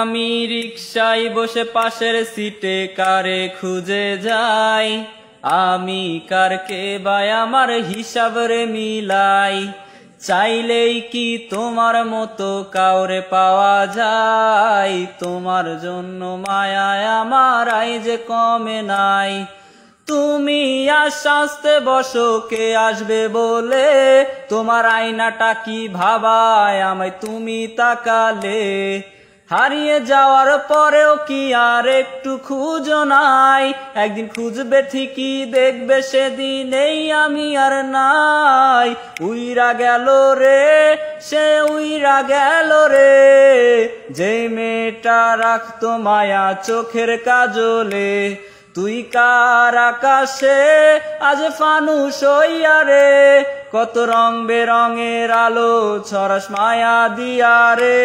আমি রিকশায় বসে পাশের সিটে কারে খুঁজে যাই, আমি কারকে বাই আমার হিসাব রে মিলাই। চাইলেই কি তোমার মতো কাউরে পাওয়া যায়, তোমার জন্য মায়ায় আমার আই যে কমে নাই। তুমি আস্তে বসো কে আসবে বলে, তোমার আয়নাটা কি ভাবায় আমায় তুমি তাকালে। হারিয়ে যাওয়ার পরেও কি আর একটু খুঁজো নাই, একদিন খুঁজবে ঠিকই দেখবে সেদিনেই আমি আর নাই। উইরা গেল রে সে উইরা গেল রে, যে মেয়েটা রাখতো মায়া চোখের কাজলে। তুই কার আকাশে আজ ফানুস হইয়া রে, কত রং বেরঙের আলো ছড়াস মায়া দিয়া রে।